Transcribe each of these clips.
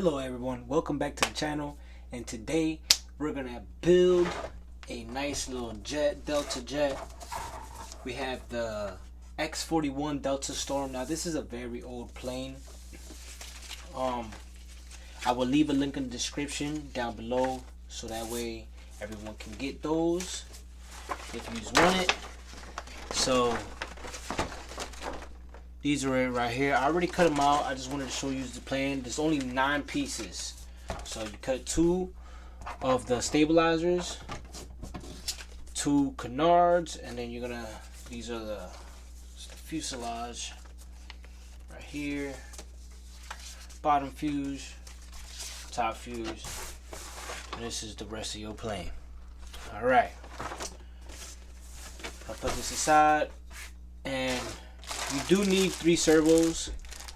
Hello everyone, welcome back to the channel, and today we're gonna build a nice little jet, Delta jet. We have the X-41 deltastorm. Now this is a very old plane. I will leave a link in the description down below so that way everyone can get those if you want it. So these are it right here. I already cut them out. I just wanted to show you the plane. There's only 9 pieces. So you cut 2 of the stabilizers, 2 canards, and then you're gonna, these are the fuselage right here, bottom fuse, top fuse, and this is the rest of your plane. Alright, I'll put this aside, and you do need 3 servos,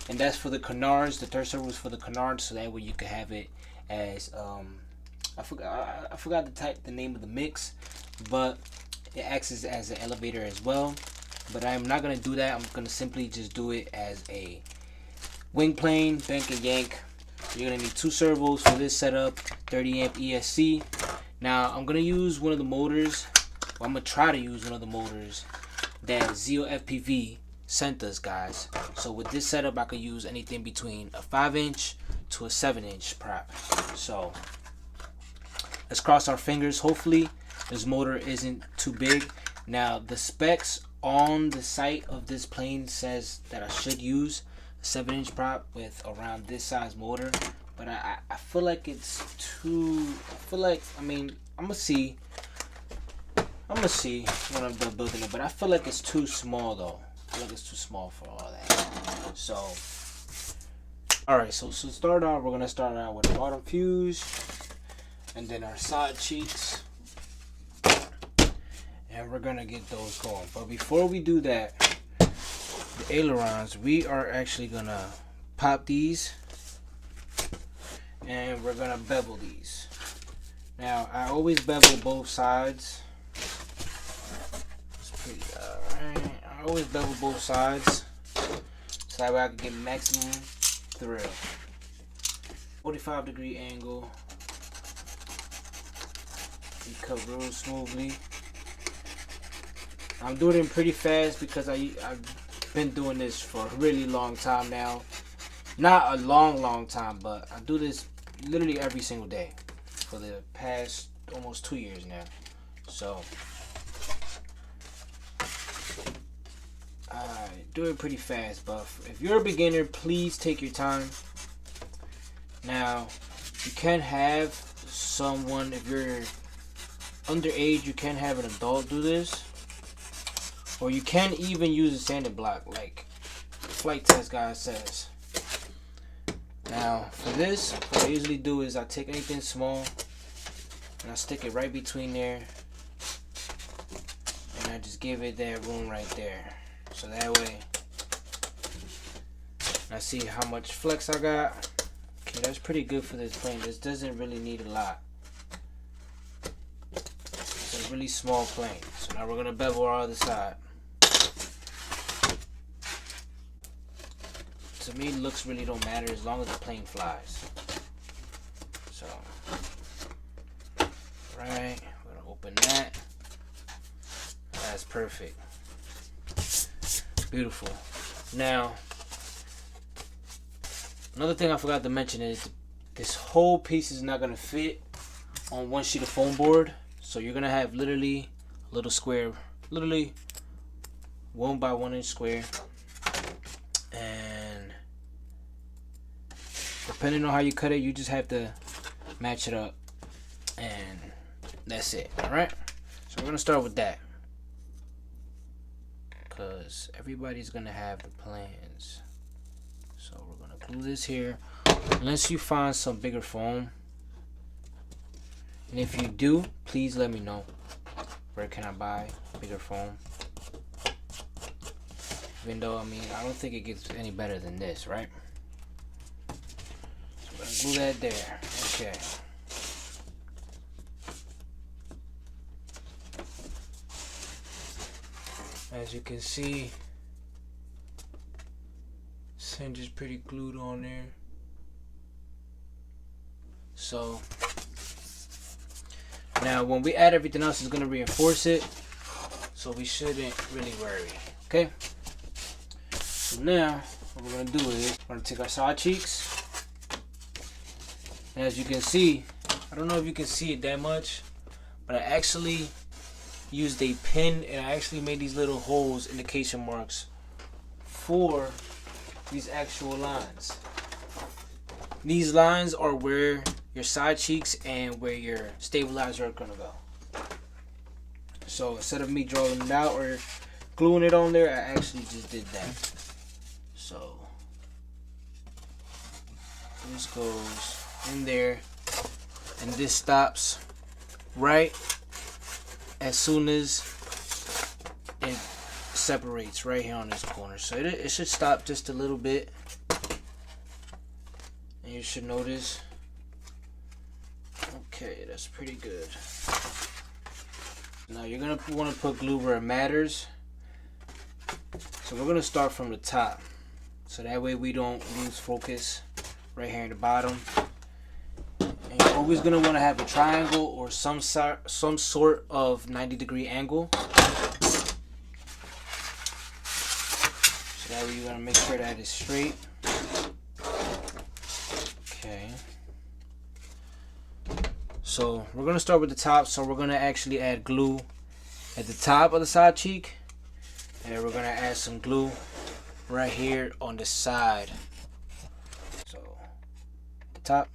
and that's for the canards. The third servo is for the canards, so that way you can have it as I forgot the name of the mix, but it acts as an elevator as well. But I'm not gonna do that. I'm gonna simply just do it as a wing plane, bank and yank. You're gonna need 2 servos for this setup, 30 amp ESC. Now I'm gonna use one of the motors. Well, I'm gonna try to use one of the motors that Zio FPV sent us, guys. So with this setup I could use anything between a 5-inch to a 7-inch prop. So let's cross our fingers. Hopefully this motor isn't too big. Now the specs on the site of this plane says that I should use a 7-inch prop with around this size motor, but I feel like it's too, I mean, I'm gonna see when I'm done building it, but I feel like it's too small though. I feel like it's too small for all that. So alright, so to start out, we're gonna start out with the bottom fuse and then our side cheeks, and we're gonna get those going. But before we do that, the ailerons, we are actually gonna pop these and we're gonna bevel these. Now I always bevel both sides. It's pretty alright. I always bevel both sides so that way I can get maximum thrill. 45-degree angle. You cut real smoothly. I'm doing it pretty fast because I've been doing this for a really long time now. Not a long time, but I do this literally every single day for the past almost 2 years now. So I do it pretty fast, but if you're a beginner, please take your time. Now you can have someone, if you're underage, you can have an adult do this, or you can even use a sanding block like the flight test guy says. Now for this, what I usually do is I take anything small and I stick it right between there, and I just give it that room right there, so that way I see how much flex I got. Okay, that's pretty good for this plane. This doesn't really need a lot. It's a really small plane. So now we're gonna bevel our other side. To me, looks really don't matter as long as the plane flies. So, right, we're gonna open that. That's perfect. Beautiful. Now, another thing I forgot to mention is this whole piece is not gonna fit on one sheet of foam board. So you're gonna have literally a little square, literally 1 by 1 inch square, and depending on how you cut it, you just have to match it up, and that's it. Alright, so we're gonna start with that because everybody's gonna have the plans. So we're gonna glue this here, unless you find some bigger foam. And if you do, please let me know. Where can I buy bigger foam? Even though, I mean, I don't think it gets any better than this, right? So we're gonna glue that there. Okay. As you can see, cinch is pretty glued on there. So now when we add everything else, it's gonna reinforce it, so we shouldn't really worry. Okay. So now what we're gonna do is we're gonna take our side cheeks, and as you can see, I don't know if you can see it that much, but I actually used a pin and I actually made these little holes, indication marks, for these actual lines. These lines are where your side cheeks and where your stabilizer are gonna go. So instead of me drawing it out or gluing it on there, I actually just did that. So this goes in there, and this stops right as soon as it separates right here on this corner. So it should stop just a little bit, and you should notice, okay, that's pretty good. Now you're gonna want to put glue where it matters, so we're gonna start from the top, so that way we don't lose focus right here in the bottom. And you're always gonna want to have a triangle or some sort of 90-degree angle. So that way you're gonna make sure that it's straight. Okay. So we're gonna start with the top. So we're gonna actually add glue at the top of the side cheek, and then we're gonna add some glue right here on the side. So the top.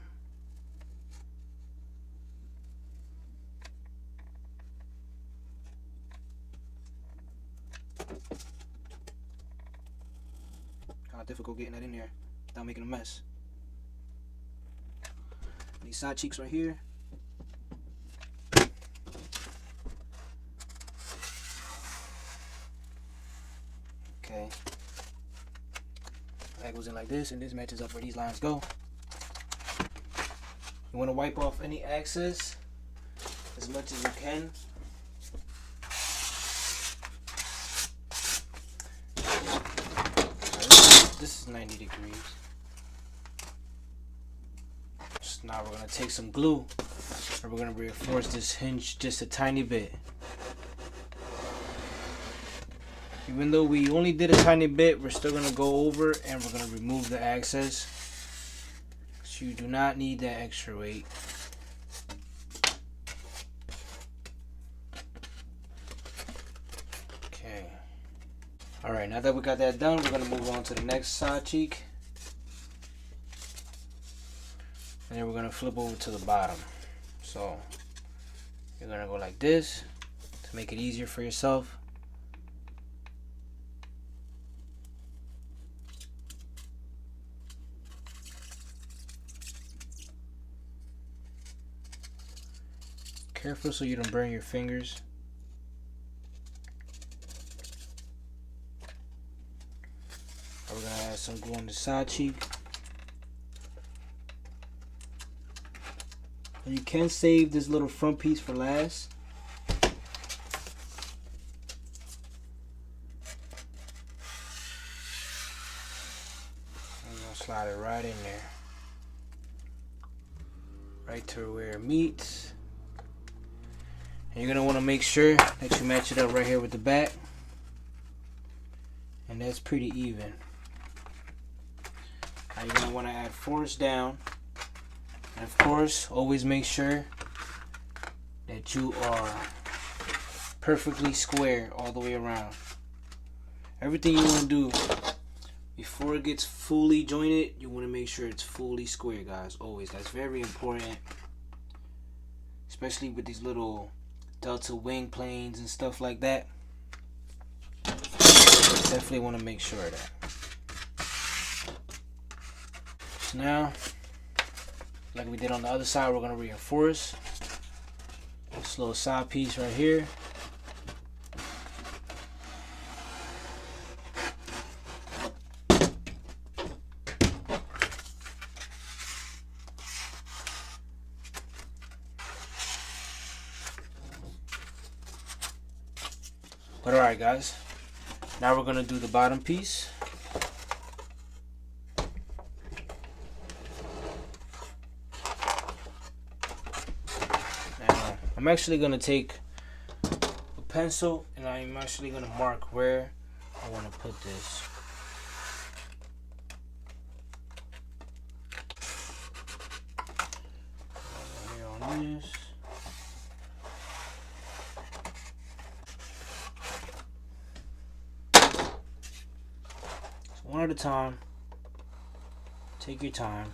Kind of difficult getting that in there without making a mess. These side cheeks right here. Okay. That goes in like this, and this matches up where these lines go. You want to wipe off any excess as much as you can. This is 90 degrees. So now we're going to take some glue, and we're going to reinforce this hinge just a tiny bit. Even though we only did a tiny bit, we're still going to go over and we're going to remove the excess. So you do not need that extra weight. Okay. Alright, now that we got that done, we're going to move on to the next side cheek. And then we're going to flip over to the bottom. So you're going to go like this to make it easier for yourself. Careful so you don't burn your fingers. We're going to add some glue on the side cheek. And you can save this little front piece for last. I'm going to slide it right in there. Right to where it meets. And you're going to want to make sure that you match it up right here with the back. And that's pretty even. Now you're going to want to add force down. And of course, always make sure that you are perfectly square all the way around. Everything you want to do before it gets fully jointed, you want to make sure it's fully square, guys. Always. That's very important. Especially with these little Delta wing planes and stuff like that. Definitely want to make sure of that. So now, like we did on the other side, we're going to reinforce this little side piece right here. But alright guys, now we're going to do the bottom piece. I'm actually gonna take a pencil and I'm actually gonna mark where I want to put this. Here on this. So one at a time. Take your time.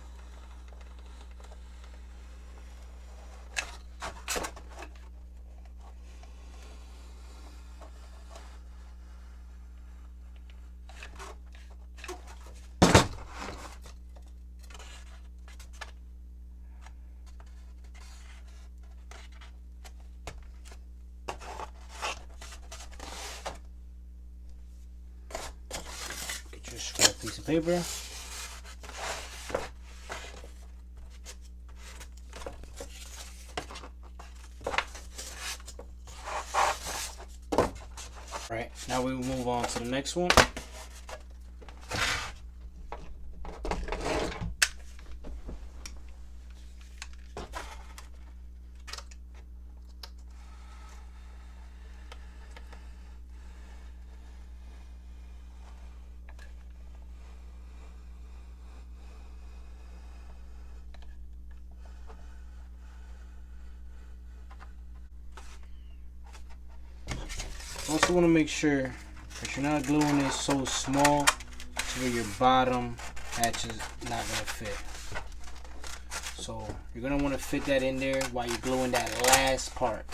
Get your scrap piece of paper. Right, now we move on to the next one. Also want to make sure that you're not gluing this so small to where your bottom hatch is not going to fit. So you're going to want to fit that in there while you're gluing that last part.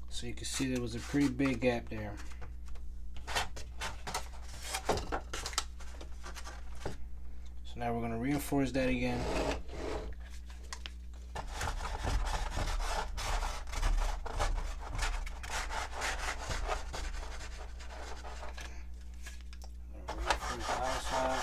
So you can see there was a pretty big gap there. So now we're going to reinforce that again. Reinforce the outside.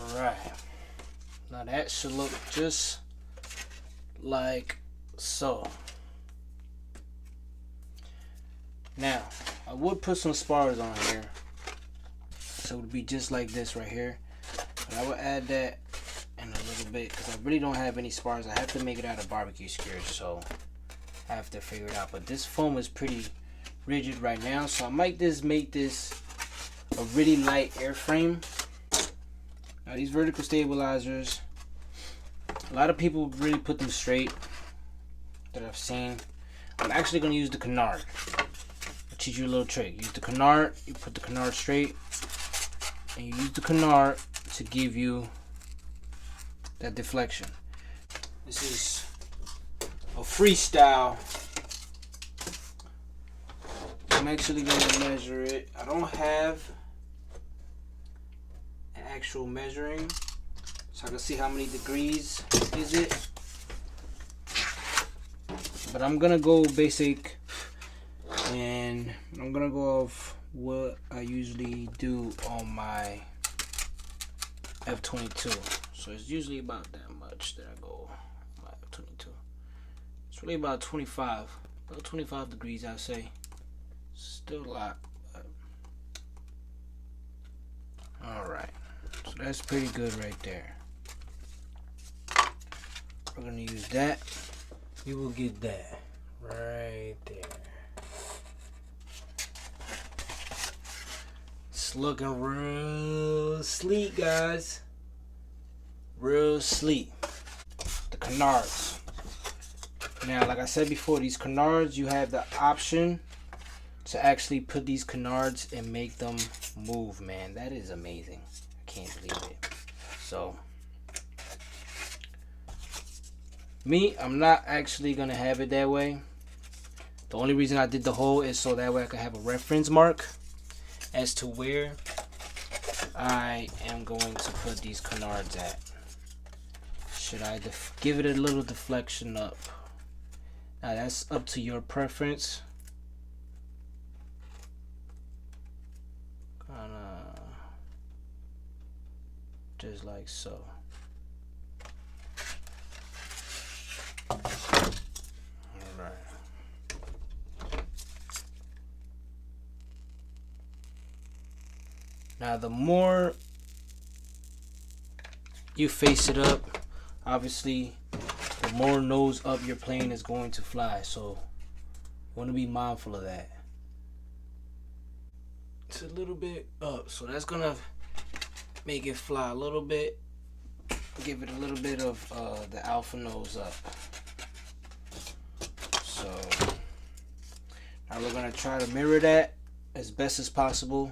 Alright. Now that should look just like so. Now I would put some spars on here so it would be just like this right here, but I would add that in a little bit because I really don't have any spars. I have to make it out of barbecue skewers, so I have to figure it out. But this foam is pretty rigid right now, so I might just make this a really light airframe. Now these vertical stabilizers, a lot of people really put them straight that I've seen. I'm actually going to use the Canard. I'll teach you a little trick. Use the Canard, you put the Canard straight, and you use the Canard to give you that deflection. This is a freestyle. I'm actually going to measure it. I don't have an actual measuring, so I can see how many degrees is it. But I'm gonna go basic, and I'm gonna go off what I usually do on my F-22. So it's usually about that much that I go on my F-22. It's really about 25 degrees, I'd say. Still a lot. Alright, so that's pretty good right there. We're gonna use that. You will get that right there. It's looking real sleek, guys. Real sleek. The Canards. Now, like I said before, these Canards, you have the option to actually put these Canards and make them move, man. That is amazing. I can't believe it. So me, I'm not actually gonna have it that way. The only reason I did the hole is so that way I can have a reference mark as to where I am going to put these Canards at. Should I give it a little deflection up? Now that's up to your preference. just like so. Alright. Now the more you face it up, obviously the more nose up your plane is going to fly, so you want to be mindful of that. It's a little bit up, so that's gonna make it fly a little bit, give it a little bit of the alpha nose up. So now we're gonna try to mirror that as best as possible.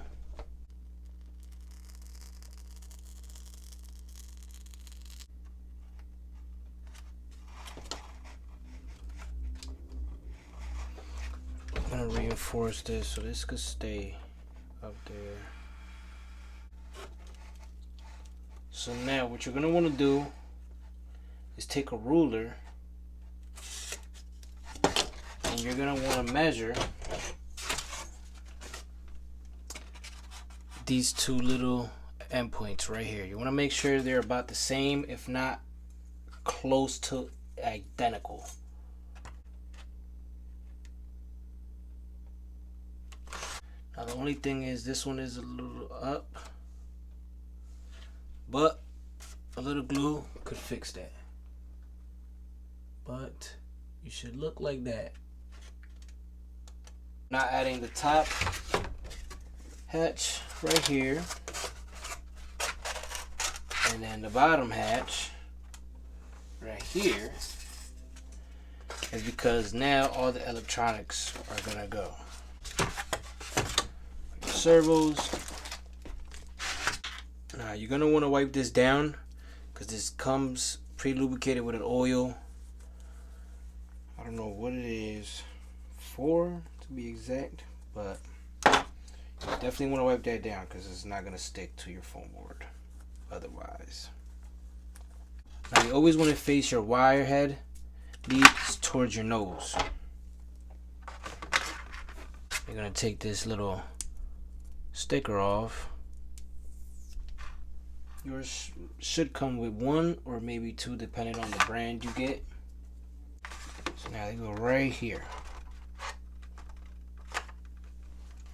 I'm gonna reinforce this so this could stay up there. So now what you're gonna want to do is take a ruler and you're gonna want to measure these two little endpoints right here. You want to make sure they're about the same, if not close to identical. Now the only thing is this one is a little up, but a little glue could fix that. But you should look like that. Now adding the top hatch right here, and then the bottom hatch right here, is because now all the electronics are gonna go. Servos. Now you're gonna want to wipe this down because this comes pre-lubricated with an oil. I don't know what it is, 4 to be exact, but you definitely want to wipe that down because it's not gonna stick to your foam board otherwise. Now you always want to face your wire head leads towards your nose. You're gonna take this little sticker off. Yours should come with 1 or maybe 2 depending on the brand you get. So now they go right here,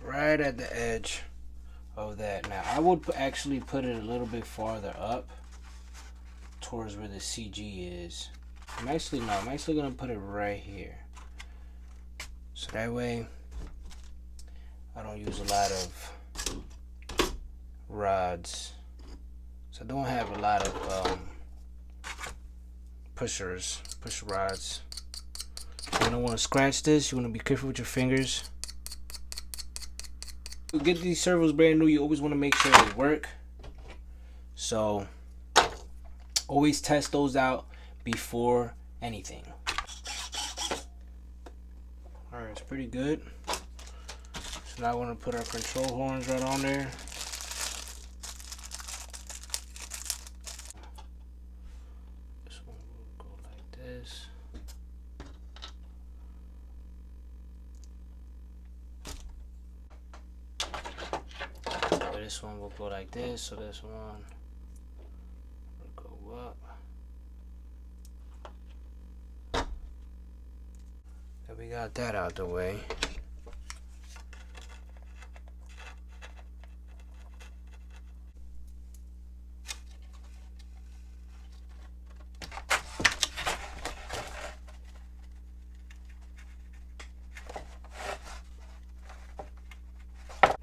right at the edge of that. Now I would actually put it a little bit farther up towards where the CG is. I'm actually gonna put it right here, so that way I don't use a lot of rods. So I don't have a lot of push rods. You don't want to scratch this. You want to be careful with your fingers. To get these servos brand new, you always want to make sure they work. So always test those out before anything. Alright, it's pretty good. So now I want to put our control horns right on there. This one will go like this. So this one will go like this. So this one will go up. And we got that out the way.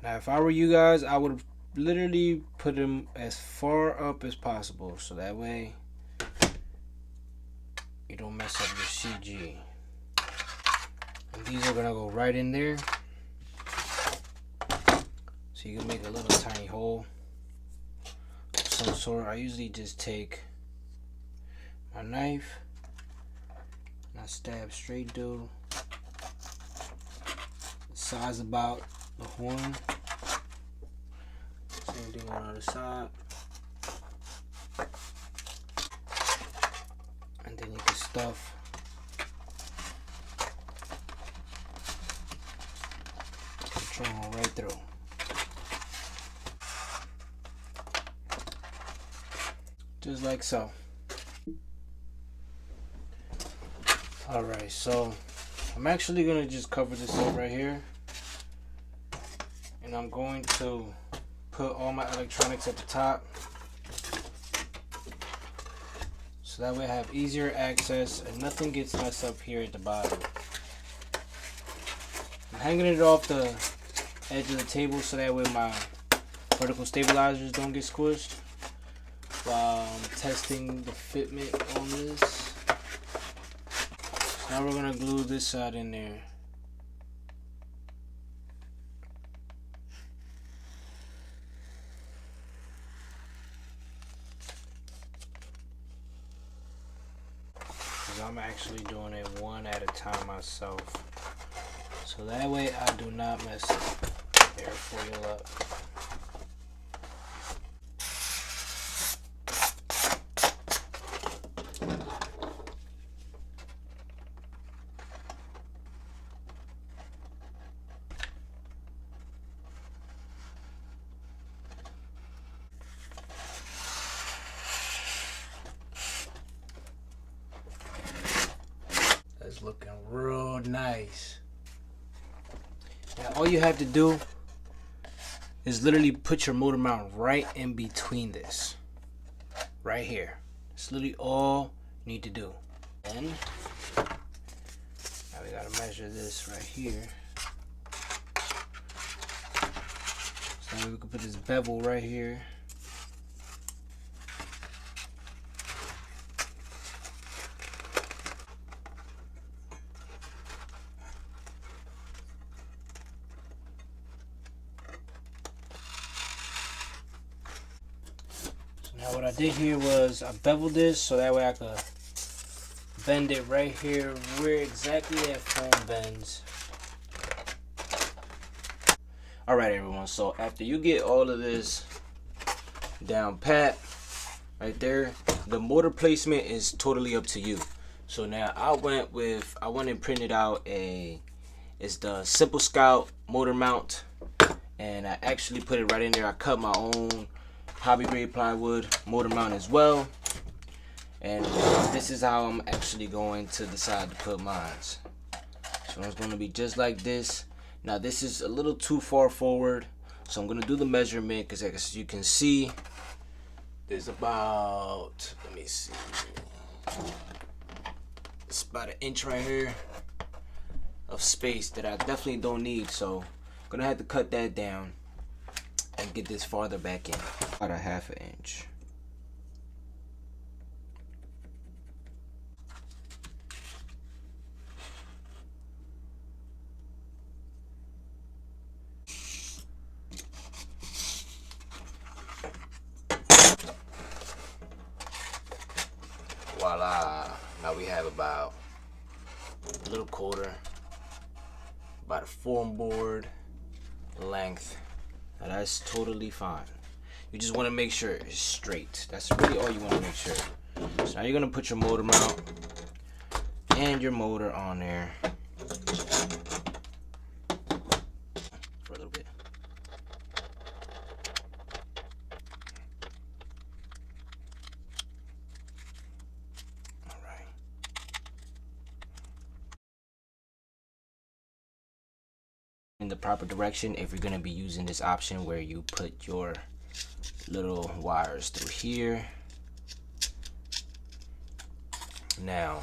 Now, if I were you guys, I would literally put them as far up as possible, so that way you don't mess up your CG. And these are gonna go right in there, so you can make a little tiny hole of some sort. I usually just take my knife and I stab straight through the size about the horn. Same thing on the other side. And then you can stuff the control right through. just like so. Alright, so I'm actually gonna just cover this up right here, and I'm going to put all my electronics at the top, so that way I have easier access and nothing gets messed up here at the bottom. I'm hanging it off the edge of the table so that way my vertical stabilizers don't get squished while I'm testing the fitment on this. Now we're gonna glue this side in there. Because I'm actually doing it one at a time myself. So that way I do not mess the airfoil up. That's looking real nice. Now all you have to do is literally put your motor mount right in between this. Right here. It's literally all you need to do. And now we gotta measure this right here. So now we can put this bevel right here. Now what I did here was I beveled this so that way I could bend it right here where exactly that foam bends. Alright everyone, so after you get all of this down pat right there, the motor placement is totally up to you. So now I went and printed out it's the Simple Scout motor mount, and I actually put it right in there. I cut my own hobby grade plywood motor mount as well, and this is how I'm actually going to decide to put mine. So it's going to be just like this. Now this is a little too far forward, so I'm going to do the measurement, because as you can see, there's about, let me see, it's about an inch right here of space that I definitely don't need, so I'm going to have to cut that down and get this farther back in. About a half an inch. Voila. Now we have about a little quarter, about a foam board length. Now that's totally fine. You just want to make sure it's straight. That's really all you want to make sure. So now you're going to put your motor mount and your motor on there for a little bit. Alright. In the proper direction if you're going to be using this option where you put your little wires through here. Now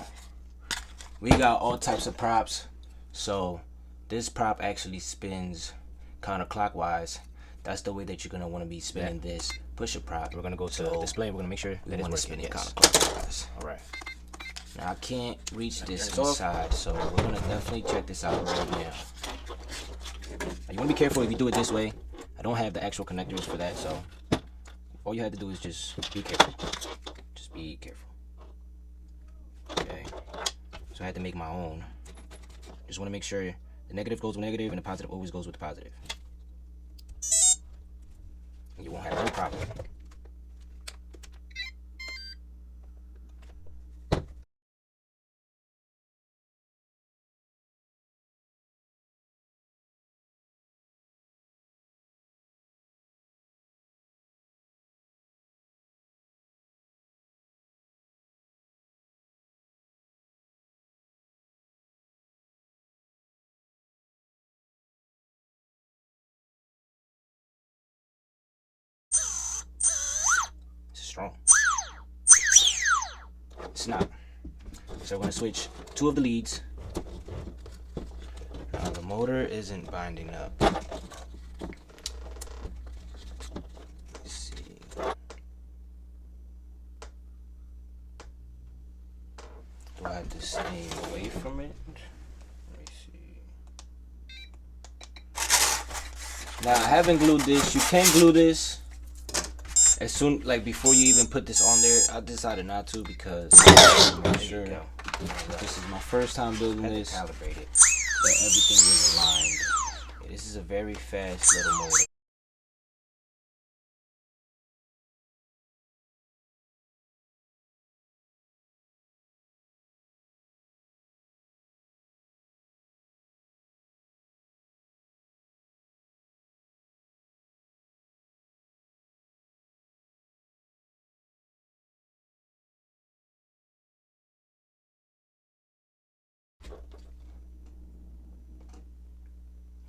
we got all types of props, so this prop actually spins counterclockwise. That's the way that you're gonna want to be spinning this pusher prop. We're gonna go to the display. We're gonna make sure that it's spinning counterclockwise. All right. Now I can't reach this inside, so we're gonna definitely check this out right now. Now, you wanna be careful if you do it this way. I don't have the actual connectors for that, so all you have to do is just be careful. Just be careful. Okay. So I had to make my own. Just want to make sure the negative goes with negative and the positive always goes with the positive. And you won't have no problem. strong. It's not. So we're gonna switch 2 of the leads. Now the motor isn't binding up. Let's see. Do I have to stay away from it? Let me see. Now I haven't glued this. You can glue this as soon, like before you even put this on there. I decided not to because I'm not sure. This is my first time building this. Calibrate it. That everything is aligned. Yeah, this is a very fast little motor.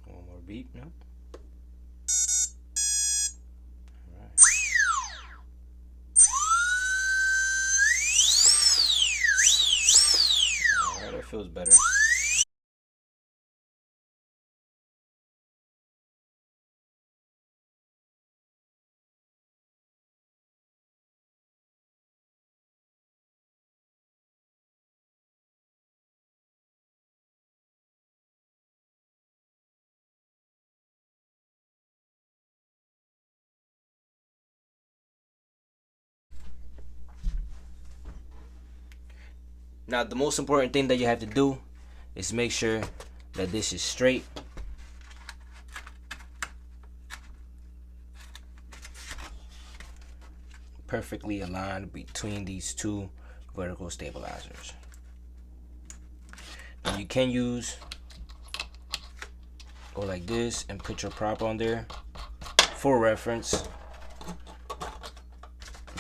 One more beep, no? Alright. Alright, that feels better. Now the most important thing that you have to do is make sure that this is straight. Perfectly aligned between these 2 vertical stabilizers. Now you can go like this and put your prop on there for reference.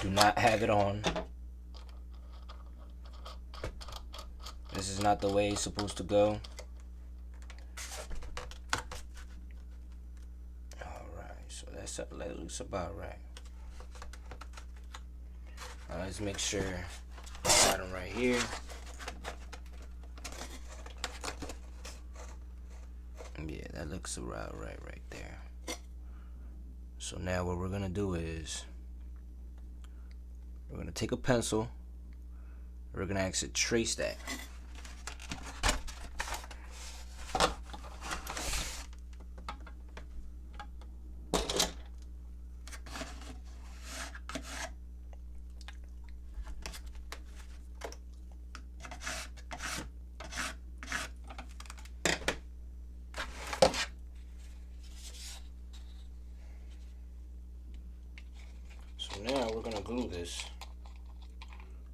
Do not have it on. This is not the way it's supposed to go. Alright, so that looks about right. Now let's make sure the bottom right here. Yeah, that looks about right there. So now what we're gonna do is we're gonna take a pencil. We're gonna actually trace that. So now we're gonna glue this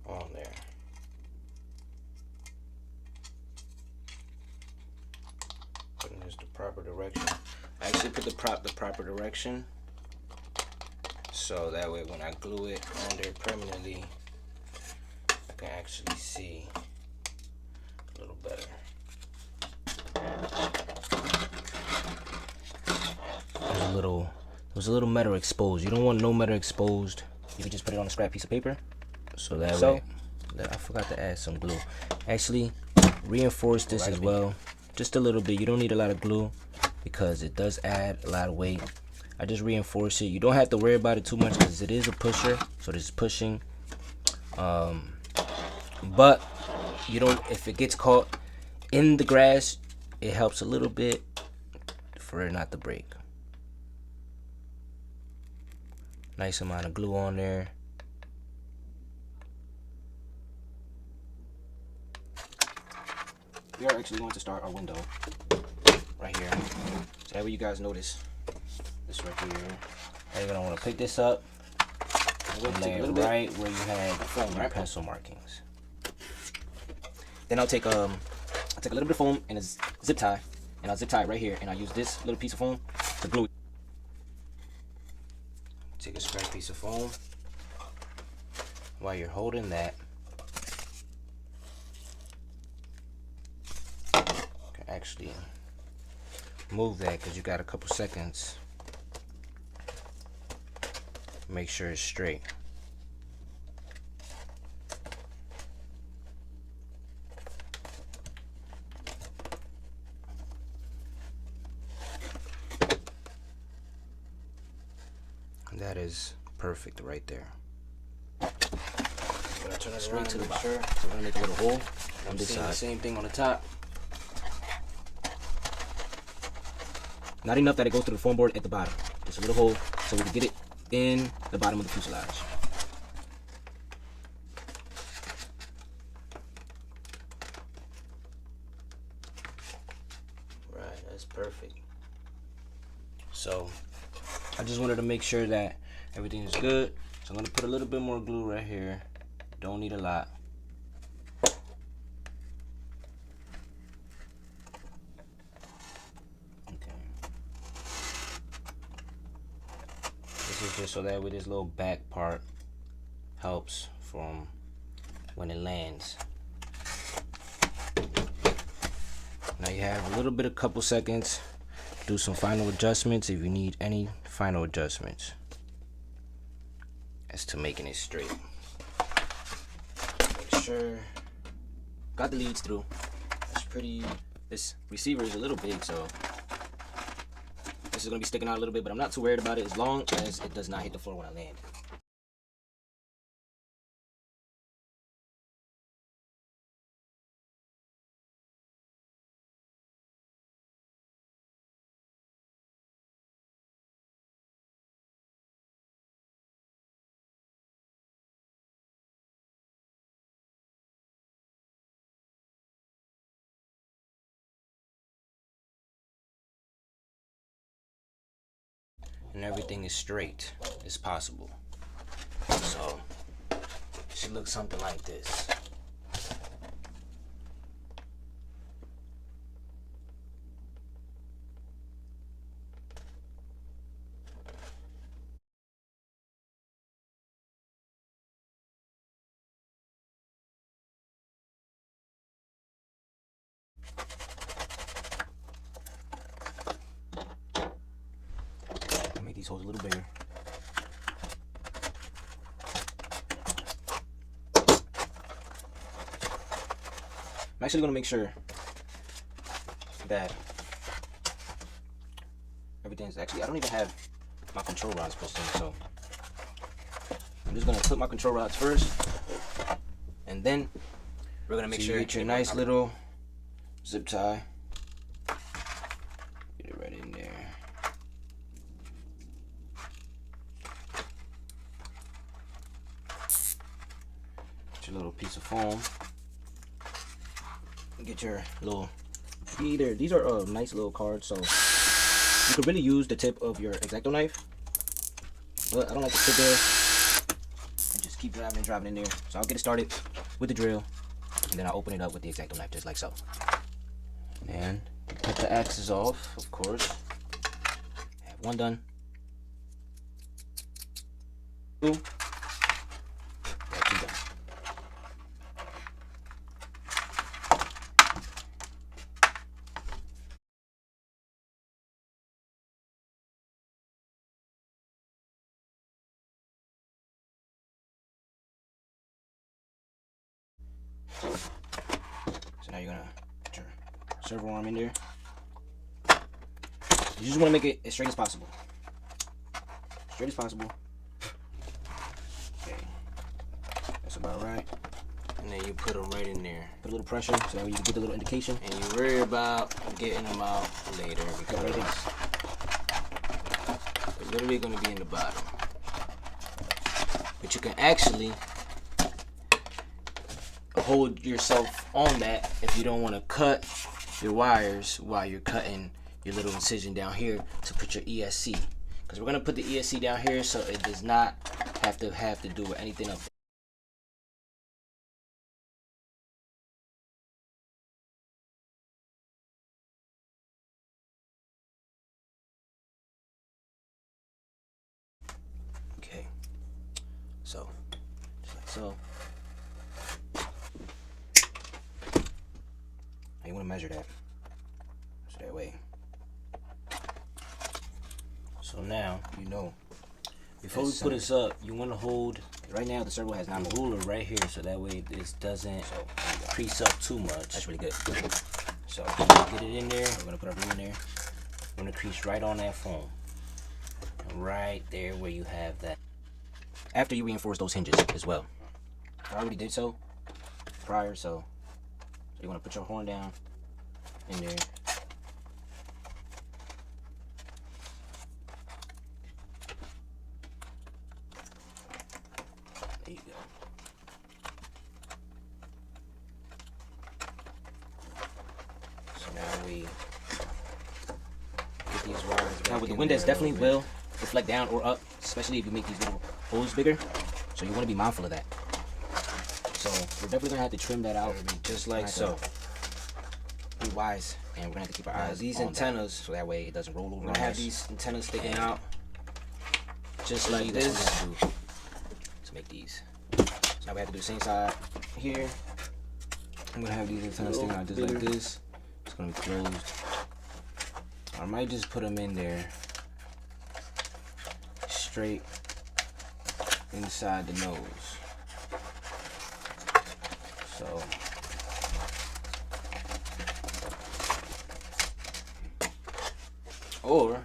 on there. Putting this the proper direction. I actually put the proper direction so that way when I glue it on there permanently, I can actually see a little better. There's a little metal exposed. You don't want no metal exposed. You can just put it on a scrap piece of paper. So that way, I forgot to add some glue. Actually, reinforce this as well. Just a little bit. You don't need a lot of glue because it does add a lot of weight. I just reinforce it. You don't have to worry about it too much because it is a pusher. So this is pushing. But you don't, if it gets caught in the grass, it helps a little bit for it not to break. Nice amount of glue on there. We are actually going to start our window right here. So that way you guys notice this right here. Now you're gonna want to pick this up and lay it right where you have your pencil markings. Then I'll take a little bit of foam and a zip tie, and I'll zip tie it right here, and I'll use this little piece of foam to glue it. Take a scrap piece of foam. While you're holding that, you can actually move that because you got a couple seconds. Make sure it's straight. That is perfect right there. Gonna turn it Straight to the bottom. sure. So we're gonna make a little hole on this side. The same thing on the top. Not enough that it goes through the foam board at the bottom. Just a little hole so we can get it in the bottom of the fuselage. Right, that's perfect. So I just wanted to make sure that everything is good. So I'm gonna put a little bit more glue right here. Don't need a lot. This is just so that with this little back part helps from when it lands. Now you have a little bit, a couple seconds, do some final adjustments if you need any final adjustments as to making it straight. Make sure got the leads through. That's pretty. This receiver is a little big, so this is gonna be sticking out a little bit, but I'm not too worried about it as long as it does not hit the floor when I land. And everything is straight as possible. So it should look something like this. Make these holes a little bigger. I'm actually going to make sure that everything's actually, I don't even have my control rods pushed in, so I'm just going to put my control rods first, and then we're going to make sure you get your nice little zip tie. Get it right in there. Get your little piece of foam. Get your little, these are nice little cards, so you could really use the tip of your X-Acto knife, but I don't like to sit there and just keep driving in there. So I'll get it started with the drill, and then I'll open it up with the X-Acto knife just like so. And cut the axes off, of course. Have one done. Two. Got two done. So now you're gonna put your servo arm in there. You just want to make it as straight as possible. Straight as possible. Okay, that's about right. And then you put them right in there. Put a little pressure so that way you can get the little indication. And you worry about getting them out later because they're literally going to be in the bottom. But you can actually hold yourself on that if you don't want to cut your wires while you're cutting your little incision down here to put your ESC, because we're going to put the ESC down here so it does not have to do with anything up there. Okay, so just like so. You want to measure that so that way. So now you know. Before we put this up, you want to hold. Right now the servo has not a ruler right here, so that way this doesn't crease up too much. That's really good. So get it in there. We're gonna put our glue in there. We're gonna crease right on that foam. And right there where you have that. After you reinforce those hinges as well. I already did so prior, so you want to put your horn down in there. There you go. So now we get these wires. Now with the wind, that's definitely will deflect down or up, especially if you make these little holes bigger. So you want to be mindful of that. So we're definitely gonna have to trim that out, just like so. Be wise, and we're gonna have to keep our eyes these on antennas, that, so that way it doesn't roll over. We're gonna have these antennas sticking out, just like this, to make these. So now we have to do the same side here. I'm gonna have these antennas sticking out just like this. It's gonna be closed. I might just put them in there straight inside the nose. So or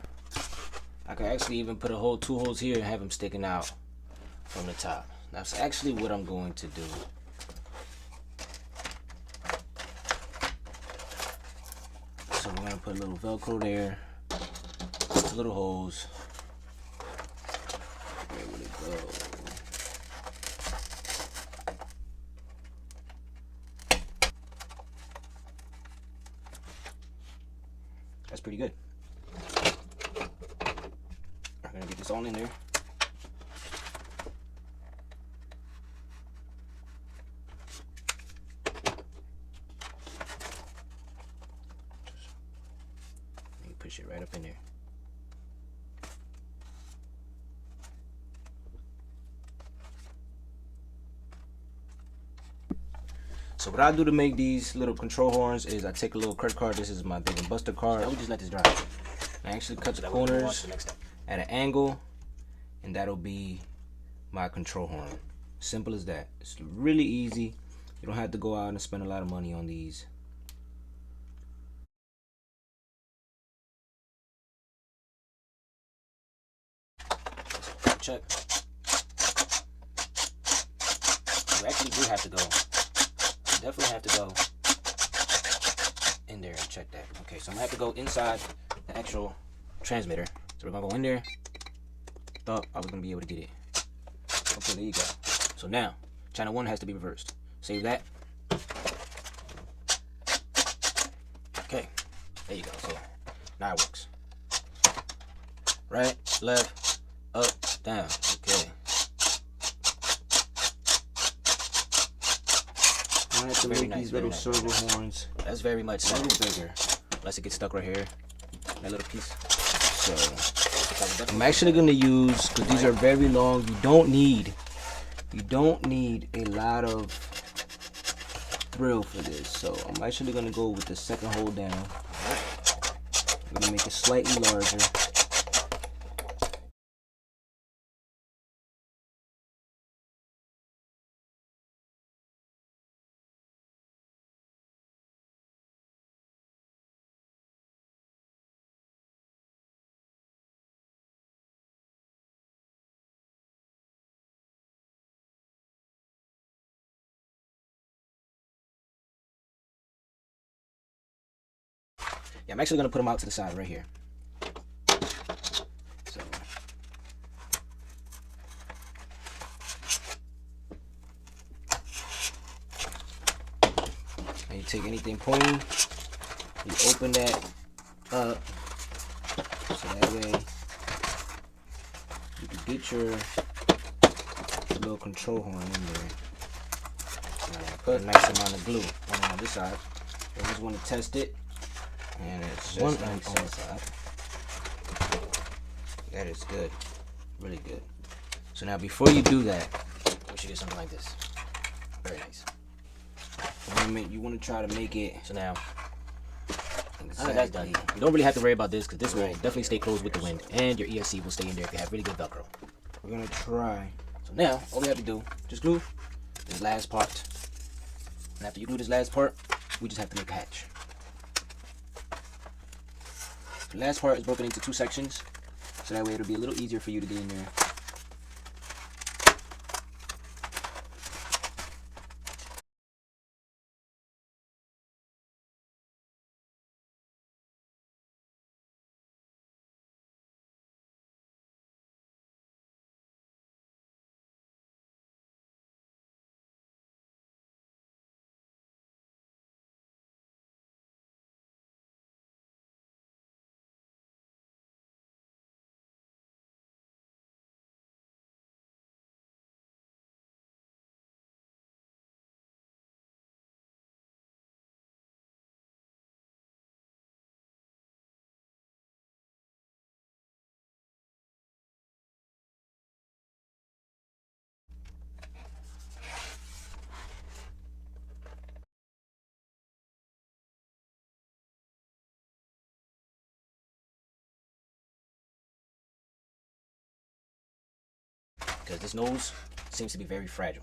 I could actually even put a hole, 2 holes here, and have them sticking out from the top. That's actually what I'm going to do. So we're gonna put a little Velcro there, 2 little holes. Where would it go? That's pretty good. I'm gonna get this all in there. Let me push it right up in there. So what I do to make these little control horns is I take a little credit card. This is my Big and Buster card. I would just let this dry. I actually cut the corners at an angle, and that'll be my control horn. Simple as that. It's really easy. You don't have to go out and spend a lot of money on these. Check. You actually do have to go. Definitely have to go in there and check that. Okay, so I'm gonna have to go inside the actual transmitter. So we're gonna go in there. Thought I was gonna be able to get it. Okay, there you go. So now, channel 1 has to be reversed. Save that. Okay, there you go. So now it works. Right, left, up, down. Okay. I have to make these little servo horns. That's very much a little bigger, unless it gets stuck right here, that little piece. So I'm actually gonna use, because these are very long. You don't need a lot of thrill for this. So I'm actually gonna go with the second hole down. I'm gonna make it slightly larger. Yeah, I'm actually gonna put them out to the side right here. So and you take anything pointy, you open that up, so that way you can get your little control horn in there. And put a nice amount of glue on this side. I just want to test it. And it's just one on the side. That is good. Really good. So now before you do that, we should get something like this. Very nice. You want to try to make it. So now, that's done. You don't really have to worry about this, because this will definitely stay closed with the wind. And your ESC will stay in there if you have really good Velcro. We're going to try. So now, all we have to do, just glue this last part. And after you glue this last part, we just have to make a hatch. The last part is broken into 2 sections. so that way it'll be a little easier for you to get in there. Because this nose seems to be very fragile.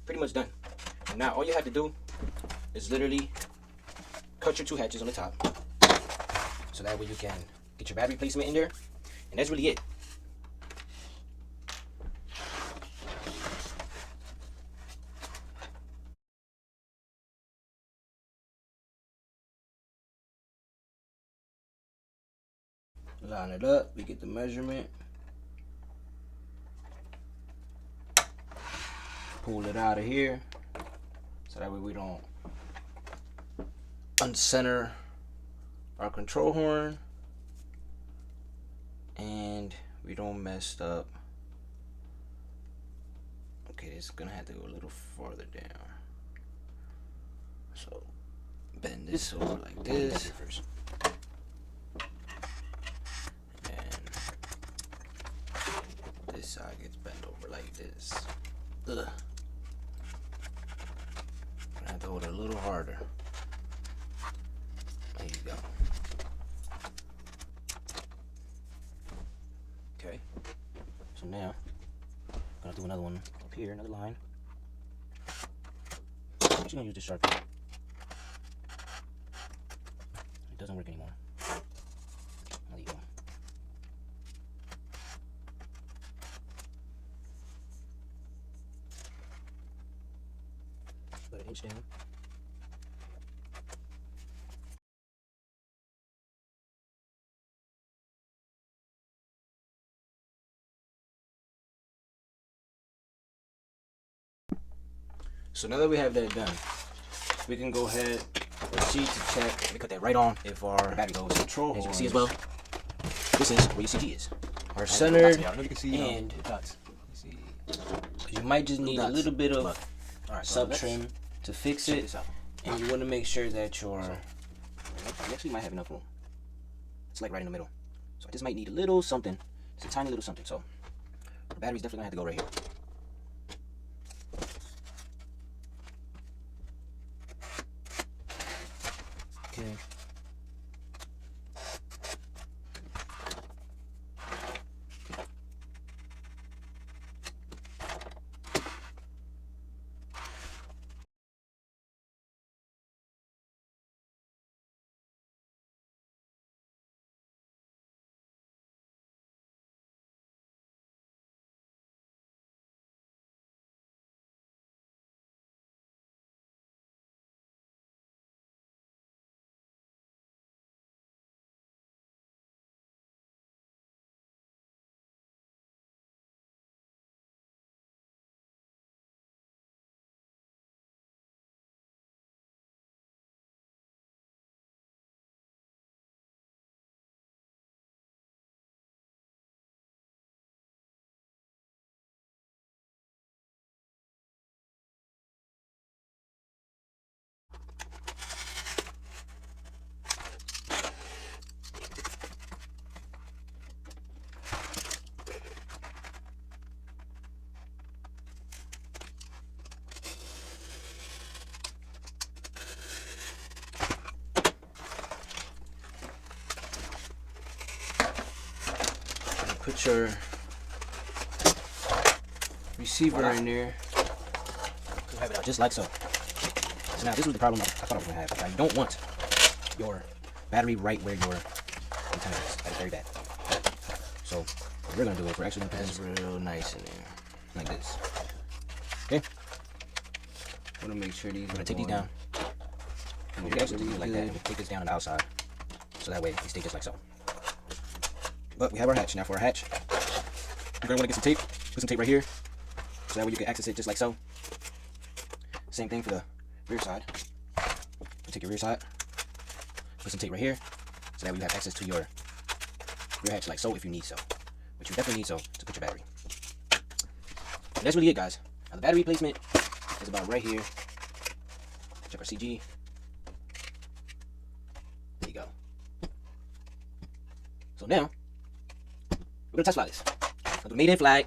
Pretty much done. And now all you have to do is literally cut your 2 hatches on the top, so that way you can get your battery placement in there, and that's really it. Line it up, we get the measurement, pull it out of here, so that way we don't uncenter our control horn, and we don't mess up. Okay, it's gonna have to go a little farther down. So bend this over like this first. And this side gets bent over like this. Ugh. I have to hold it a little harder. There you go. Okay. So now, I'm gonna do another one up here, another line. I'm just gonna use this Sharpie. It doesn't work anymore. There you go. About an inch down. So now that we have that done, we can go ahead and proceed to check. Let me cut that right on if our battery goes. Control horns. As you can see as well, this is where your CT is. Are centered, and you might just need a little bit of sub trim to fix it, and you want to make sure that your you actually might have enough room. It's like right in the middle, so I just might need a little something. It's a tiny little something. So the battery's definitely gonna have to go right here. Okay. put your receiver in there. You have it out just like so. So now this was the problem I thought I was gonna have. Now you don't want your battery right where your antenna is. That is very bad. So what we're gonna do is we're actually gonna put this real nice in there, like this. Okay. I'm gonna make sure these. We're gonna take these down. And we can actually do it like that. And take this down on the outside, so that way they stay just like so. But we have our hatch now. For our hatch, you're gonna want to get some tape. Put some tape right here, so that way you can access it just like so. Same thing for the rear side. Take your rear side, put some tape right here, so that way you have access to your rear hatch like so if you need so. But you definitely need so to put your battery. And that's really it, guys. Now the battery placement is about right here. Check our CG. There you go. So now we're gonna test fly this. I'll do a maiden flag.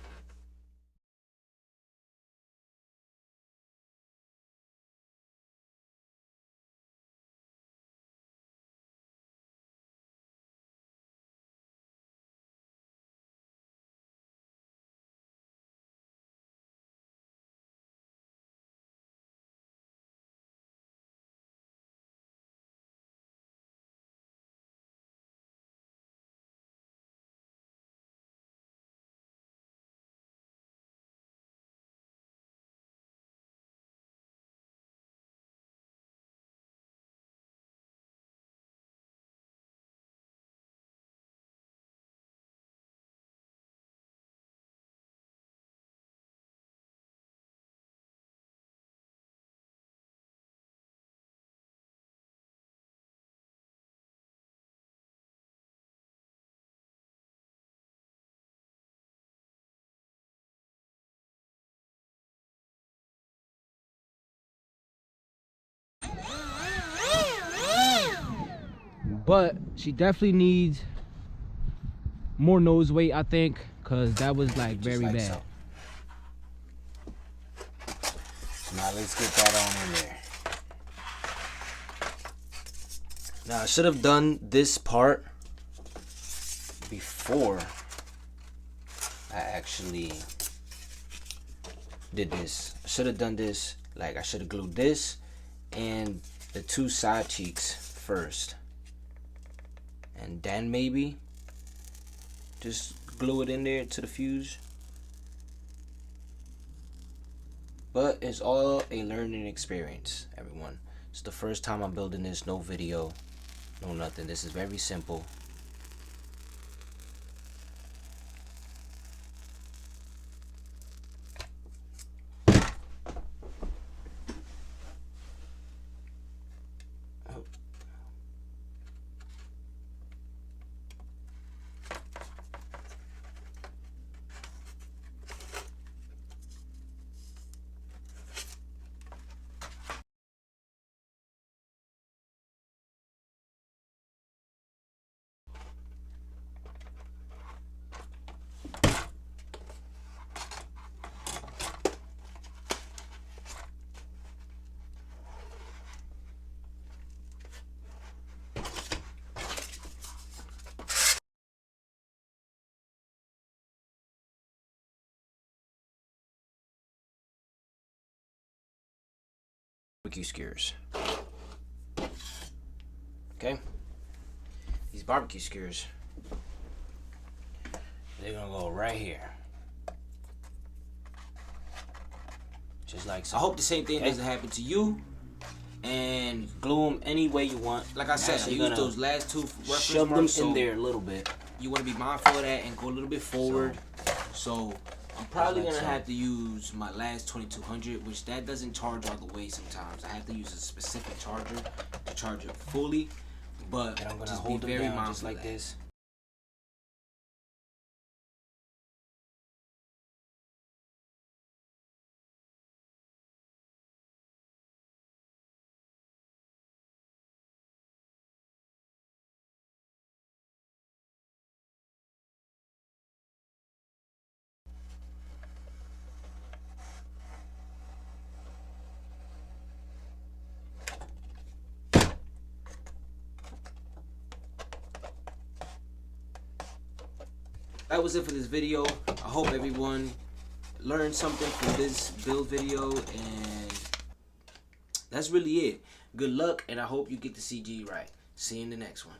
But she definitely needs more nose weight, I think, because that was like very bad. So. Now let's get that on in there. Now I should have done this part before I actually did this. I should have done this, like I should have glued this and the two side cheeks first. And then maybe just glue it in there to the fuse. But it's all a learning experience, everyone. It's the first time I'm building this, no video, no nothing. This is very simple. Barbecue skewers. Okay, these barbecue skewers, they're gonna go right here, just like so. I hope the same thing doesn't happen to you. And glue them any way you want. Like I said, I use those last two reference shove them marks, in there a little bit. You want to be mindful of that and go a little bit forward. So I'm probably gonna have to use my last 2200, which that doesn't charge all the way sometimes. I have to use a specific charger to charge it fully. But I'm gonna just hold them down just like this. that was it for this video. I hope everyone learned something from this build video, and that's really it. Good luck, and I hope you get the CG right. See you in the next one.